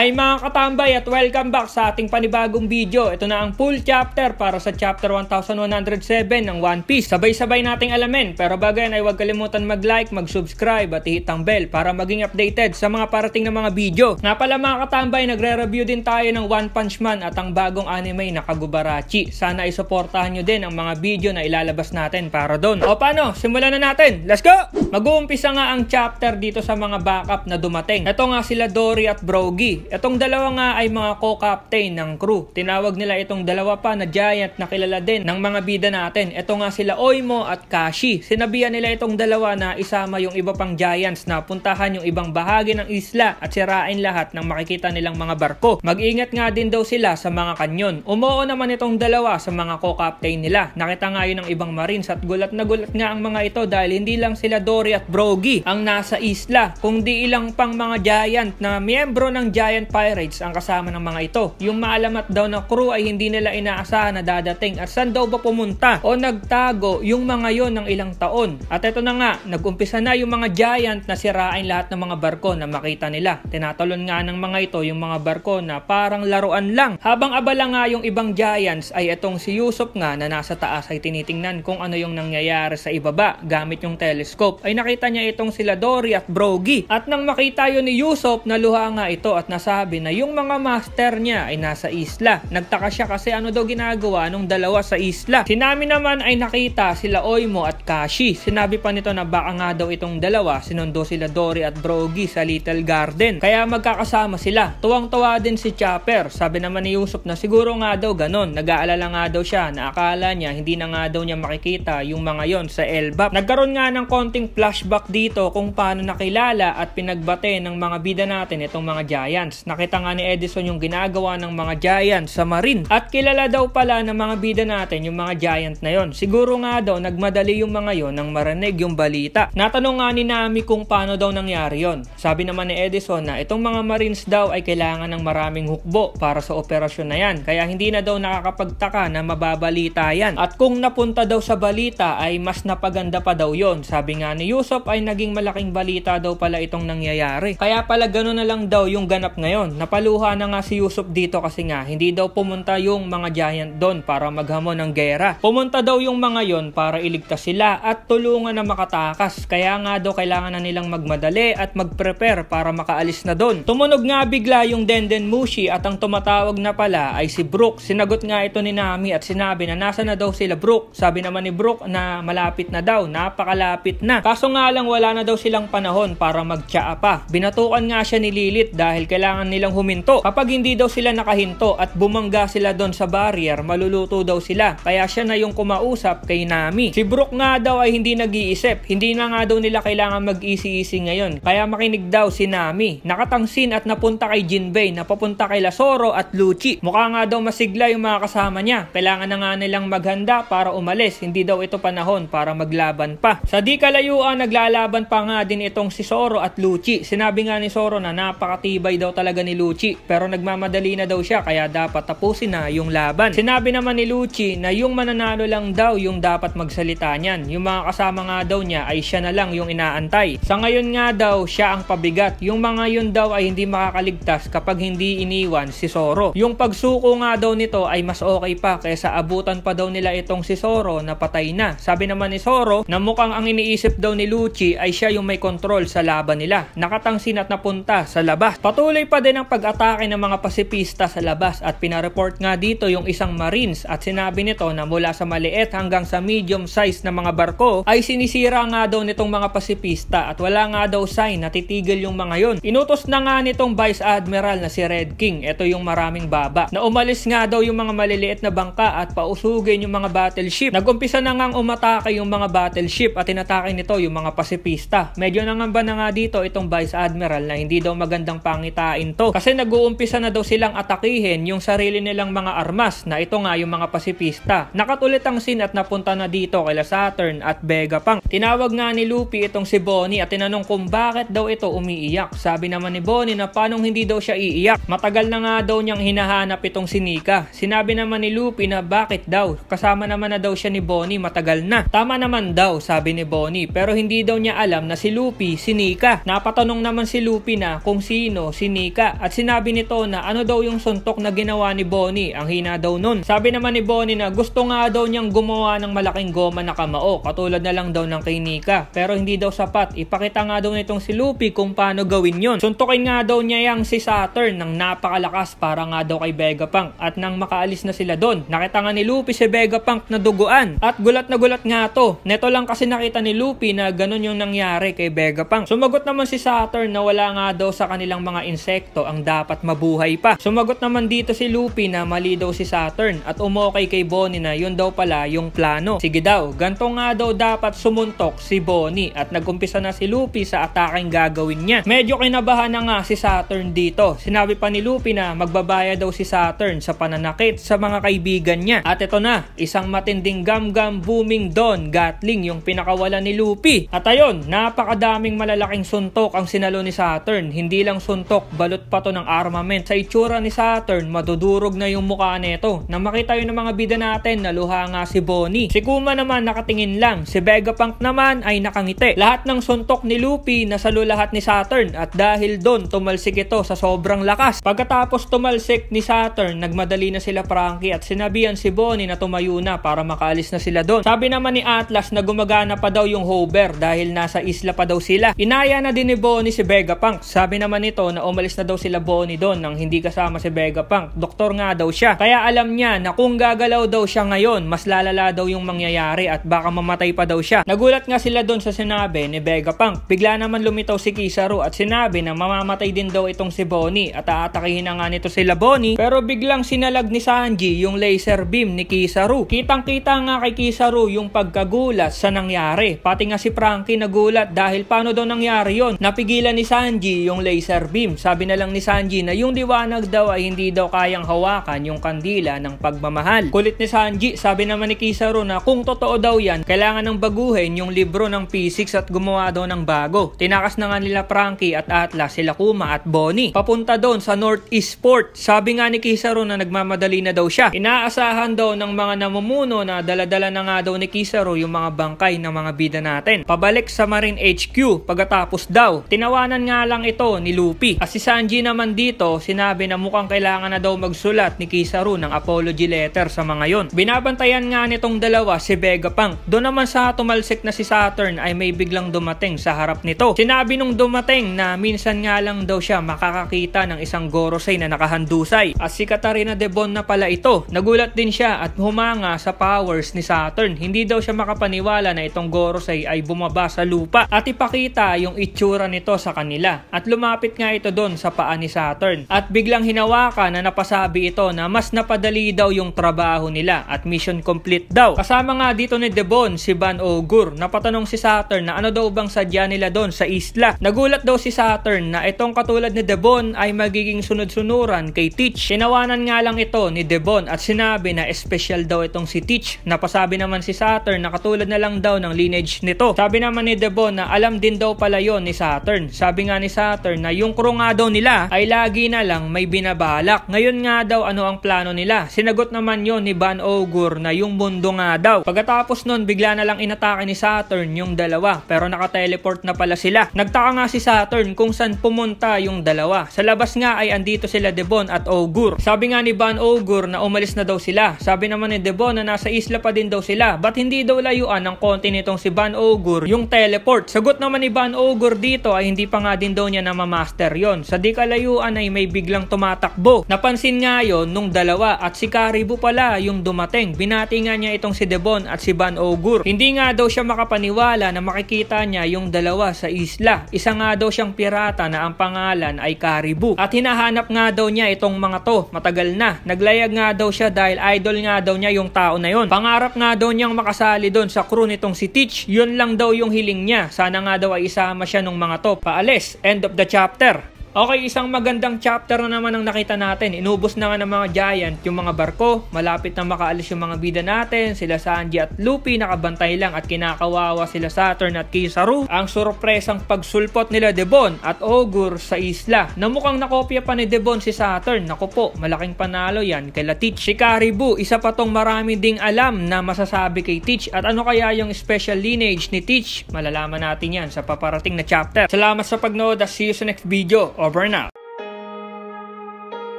Hi mga katambay at welcome back sa ating panibagong video. Ito na ang full chapter para sa chapter 1107 ng One Piece. Sabay-sabay nating alamin, pero bago yan ay huwag kalimutan mag-like, mag-subscribe at i-hit ang bell para maging updated sa mga parating na mga video. Nga pala mga katambay, nagre-review din tayo ng One Punch Man at ang bagong anime na Kagubarachi. Sana isuportahan nyo din ang mga video na ilalabas natin para doon. O paano? Simulan na natin! Let's go! Mag-uumpisa nga ang chapter dito sa mga backup na dumating. Ito nga sila Dory at Brogy. Itong dalawa nga ay mga co-captain ng crew. Tinawag nila itong dalawa pa na giant na kilala din ng mga bida natin. Ito nga sila Oimo at Kashi. Sinabihan nila itong dalawa na isama yung iba pang giants na puntahan yung ibang bahagi ng isla at sirain lahat ng makikita nilang mga barko. Mag-ingat nga din daw sila sa mga kanyon. Umuo naman itong dalawa sa mga co-captain nila. Nakita nga yun ng ibang marines at gulat na gulat nga ang mga ito dahil hindi lang sila Dory at Brogy ang nasa isla, kundi ilang pang mga giant na miyembro ng Giant Pirates ang kasama ng mga ito. Yung maalamat daw na crew ay hindi nila inaasahan na dadating at saan daw ba pumunta o nagtago yung mga yon ng ilang taon. At ito na nga, nag-umpisa na yung mga giant na sirain lahat ng mga barko na makita nila. Tinatalon nga ng mga ito yung mga barko na parang laruan lang. Habang abala nga yung ibang giants ay itong si Usopp nga na nasa taas ay tinitingnan kung ano yung nangyayari sa ibaba gamit yung telescope. Ay nakita niya itong sila Dory at Brogy. At nang makita yun ni Usopp, naluha nga ito at nasabi na yung mga master niya ay nasa isla. Nagtaka siya kasi ano daw ginagawa nung dalawa sa isla. Si Nami naman ay nakita sila Oimo at Kashi. Sinabi pa nito na baka nga daw itong dalawa sinundo sila Dory at Brogy sa Little Garden. Kaya magkakasama sila. Tuwang-tuwa din si Chopper. Sabi naman ni Usopp na siguro nga daw ganon. Nag-aalala nga daw siya na akala niya hindi na nga daw niya makikita yung mga yon sa Elbap. Nagkaroon nga ng konting flashback dito kung paano nakilala at pinagbate ng mga bida natin itong mga giants. Nakita nga ni Edison yung ginagawa ng mga giants sa marine at kilala daw pala ng mga bida natin yung mga giant na yon. Siguro nga daw nagmadali yung mga yon nang marinig yung balita. Natanong nga ni Nami kung paano daw nangyari yon. Sabi naman ni Edison na itong mga marines daw ay kailangan ng maraming hukbo para sa operasyon na yan. Kaya hindi na daw nakakapagtaka na mababalita yan. At kung napunta daw sa balita ay mas napaganda pa daw yon. Sabi nga ni Usopp ay naging malaking balita daw pala itong nangyayari. Kaya pala gano'n na lang daw yung ganap ngayon. Napaluha na nga si Usopp dito kasi nga hindi daw pumunta yung mga giant doon para maghamon ng gera. Pumunta daw yung mga yon para iligtas sila at tulungan na makatakas. Kaya nga daw kailangan na nilang magmadali at mag-prepare para makaalis na doon. Tumunog nga bigla yung Denden Mushi at ang tumatawag na pala ay si Brook. Sinagot nga ito ni Nami at sinabi na nasa na daw sila Brook. Sabi naman ni Brook na malapit na daw, napakalapit na. Kaso nga lang wala na daw silang panahon para magtsaa pa. Binatukan nga siya ni Lilith dahil kailangan nilang huminto. Kapag hindi daw sila nakahinto at bumangga sila doon sa barrier, maluluto daw sila. Kaya siya na yung kumausap kay Nami. Si Brook nga daw ay hindi nag-iisip. Hindi na nga daw nila kailangan mag-easy-easy ngayon. Kaya makinig daw si Nami. Nakatangsin at napunta kay Jinbei na papunta kay Zoro at Lucci. Mukha nga daw masigla yung mga kasama niya. Kailangan na nga nilang maghanda para umalis. Hindi daw ito panahon para maglaban pa. Sa di kalayuan, naglalaban pa nga din itong si Zoro at Lucci. Sinabi nga ni Zoro na napakatibay daw talaga ni Lucci. Pero nagmamadali na daw siya kaya dapat tapusin na yung laban. Sinabi naman ni Lucci na yung mananalo lang daw yung dapat magsalita niyan. Yung mga kasama nga daw niya ay siya na lang yung inaantay. Sa ngayon nga daw siya ang pabigat. Yung mga yun daw ay hindi makakaligtas kapag hindi iniwan si Zoro. Yung pagsuko nga daw nito ay mas okay pa kaysa abutan pa daw nila itong si Zoro na patay na. Sabi naman ni Zoro na mukhang ang iniisip daw ni Lucci ay siya yung may control sa laban nila. Nakatangsin at napunta sa labas. Patuloy pa din ang pag-atake ng mga pasipista sa labas at pinareport nga dito yung isang marines at sinabi nito na mula sa maliit hanggang sa medium size na mga barko ay sinisira nga daw nitong mga pasipista at wala nga daw sign na titigil yung mga yon. Inutos na nga nitong Vice Admiral na si Red King, ito yung maraming baba, na umalis nga daw yung mga maliliit na bangka at pausugin yung mga battleship. Nagumpisa na ngang umatake yung mga battleship at tinatake nito yung mga pasipista. Medyo nangamba na nga dito itong Vice Admiral na hindi daw magandang pangitain to kasi nag-uumpisa na daw silang atakihin yung sarili nilang mga armas na ito nga yung mga pasipista. Nakatulit ang scene at napunta na dito kila Saturn at Vegapunk. Tinawag nga ni Luffy itong si Bonnie at tinanong kung bakit daw ito umiiyak. Sabi naman ni Bonnie na paanong hindi daw siya iiyak. Matagal na nga daw niyang hinahanap itong si Nika. Sinabi naman ni Luffy na bakit daw. Kasama naman na daw siya ni Bonnie matagal na. Tama naman daw sabi ni Bonnie pero hindi daw niya alam na si Luffy si Nika. Napatanong naman si Luffy na kung sino si Nika Nika at sinabi nito na ano daw yung suntok na ginawa ni Bonnie, ang hina daw nun. Sabi naman ni Bonnie na gusto nga daw niyang gumawa ng malaking goma na kamao, katulad na lang daw ng kay Nika, pero hindi daw sapat. Ipakita nga daw nitong si Luffy kung paano gawin yon. Suntukin nga daw niya yang si Saturn ng napakalakas para nga daw kay Vegapunk, at nang makaalis na sila doon, nakita nga ni Luffy si Vegapunk na duguan at gulat na gulat nga to. Neto lang kasi nakita ni Luffy na ganun yung nangyari kay Vegapunk. Sumagot naman si Saturn na wala nga daw sa kanilang mga insekto ang dapat mabuhay pa. Sumagot naman dito si Luffy na mali daw si Saturn at umokay kay Bonnie na yun daw pala yung plano. Sige daw, ganto nga daw dapat sumuntok si Bonnie at nagumpisa na si Luffy sa ataking gagawin niya. Medyo kinabahan na nga si Saturn dito. Sinabi pa ni Luffy na magbabaya daw si Saturn sa pananakit sa mga kaibigan niya. At ito na, isang matinding gam-gam booming Don Gatling yung pinakawala ni Luffy. At ayun, napakadaming malalaking suntok ang sinalo ni Saturn. Hindi lang suntok, balot pa to ng armament. Sa itsura ni Saturn, madudurog na yung mukha nito. Nang makita yun ng mga bida natin, naluha nga si Bonnie. Si Kuma naman nakatingin lang. Si Vegapunk naman ay nakangiti. Lahat ng suntok ni Luffy nasalo lahat ni Saturn at dahil doon tumalsik ito sa sobrang lakas. Pagkatapos tumalsik ni Saturn, nagmadali na sila Franky at sinabihan si Bonnie na tumayo na para makaalis na sila doon. Sabi naman ni Atlas na gumagana pa daw yung hover dahil nasa isla pa daw sila. Inaya na din ni Bonnie si Vegapunk. Sabi naman nito na umalis na daw sila Bonnie doon nang hindi kasama si Vegapunk. Doktor nga daw siya. Kaya alam niya na kung gagalaw daw siya ngayon, mas lalala daw yung mangyayari at baka mamatay pa daw siya. Nagulat nga sila doon sa sinabi ni Vegapunk. Bigla naman lumitaw si Kizaru at sinabi na mamamatay din daw itong si Bonnie at aatakihin na nga nito sila Bonnie, pero biglang sinalag ni Sanji yung laser beam ni Kizaru. Kitang-kita nga kay Kizaru yung pagkagulat sa nangyari. Pati nga si Franky nagulat dahil paano daw nangyari yon? Napigilan ni Sanji yung laser beam. Sabi na lang ni Sanji na yung liwanag daw ay hindi daw kayang hawakan yung kandila ng pagmamahal. Kulit ni Sanji. Sabi naman ni Kizaru na kung totoo daw yan, kailangan ng baguhin yung libro ng physics at gumawa daw ng bago. Tinakas na nga nila Franky at Atlas, sila Kuma at Bonnie papunta doon sa Northeast Port. Sabi nga ni Kizaru na nagmamadali na daw siya. Inaasahan daw ng mga namumuno na daladala na nga daw ni Kizaru yung mga bangkay ng mga bida natin pabalik sa Marine HQ. Pagkatapos daw, tinawanan nga lang ito ni Luffy. At si Sanji naman dito, sinabi na mukhang kailangan na daw magsulat ni Kizaru ng apology letter sa mga yon. Binabantayan nga nitong dalawa si Vegapunk. Doon naman sa tumalsik na si Saturn ay may biglang dumating sa harap nito. Sinabi nung dumating na minsan nga lang daw siya makakakita ng isang Gorosei na nakahandusay. At si Katarina Debon na pala ito. Nagulat din siya at humanga sa powers ni Saturn. Hindi daw siya makapaniwala na itong Gorosei ay bumaba sa lupa at ipakita yung itsura nito sa kanila. At lumapit nga ito doon sa paa ni Saturn. At biglang hinawakan na napasabi ito na mas napadali daw yung trabaho nila at mission complete daw. Kasama nga dito ni Debon si Ban Ogur. Napatanong si Saturn na ano daw bang sadya nila doon sa isla. Nagulat daw si Saturn na itong katulad ni Debon ay magiging sunod-sunuran kay Teach. Tinawanan nga lang ito ni Debon at sinabi na special daw itong si Teach. Napasabi naman si Saturn na katulad na lang daw ng lineage nito. Sabi naman ni Debon na alam din daw pala yon ni Saturn. Sabi nga ni Saturn na yung crew nga daw nila ay lagi na lang may binabalak. Ngayon nga daw ano ang plano nila. Sinagot naman yon ni Ban Ogur na yung mundo nga daw. Pagkatapos nun, bigla na lang inatake ni Saturn yung dalawa pero naka-teleport na pala sila. Nagtaka nga si Saturn kung saan pumunta yung dalawa. Sa labas nga ay andito sila Debon at Ogur. Sabi nga ni Ban Ogur na umalis na daw sila. Sabi naman ni Debon na nasa isla pa din daw sila. Ba't hindi daw layuan ng konti nitong si Ban Ogur yung teleport? Sagot naman ni Ban Ogur dito ay hindi pa nga din daw niya na mamaster yon. Sa di kalayuan ay may biglang tumatakbo. Napansin nga yon nung dalawa at si Caribou pala yung dumating. Binati nga niya itong si Debon at si Ban Ogur. Hindi nga daw siya makapaniwala na makikita niya yung dalawa sa isla. Isa nga daw siyang pirata na ang pangalan ay Caribou. At hinahanap nga daw niya itong mga to. Matagal na. Naglayag nga daw siya dahil idol nga daw niya yung tao na yon. Pangarap nga daw niyang makasali doon sa crew nitong si Teach. Yun lang daw yung hiling niya. Sana nga daw ay isama siya nung mga to. Paalis. End of the chapter. Okay, isang magandang chapter na naman ang nakita natin. Inubos na nga ng mga giant yung mga barko. Malapit na makaalis yung mga bida natin. Sila Sanji at Luffy nakabantay lang at kinakawawa sila Saturn at Kizaru. Ang sorpresang pagsulpot nila Debon at Ogur sa isla na mukhang nakopya pa ni Debon si Saturn. Naku po, malaking panalo yan kay Teach. Si Caribou, isa pa tong marami ding alam na masasabi kay Teach. At ano kaya yung special lineage ni Teach? Malalaman natin yan sa paparating na chapter. Salamat sa pagnood at see you sa next video. Over now.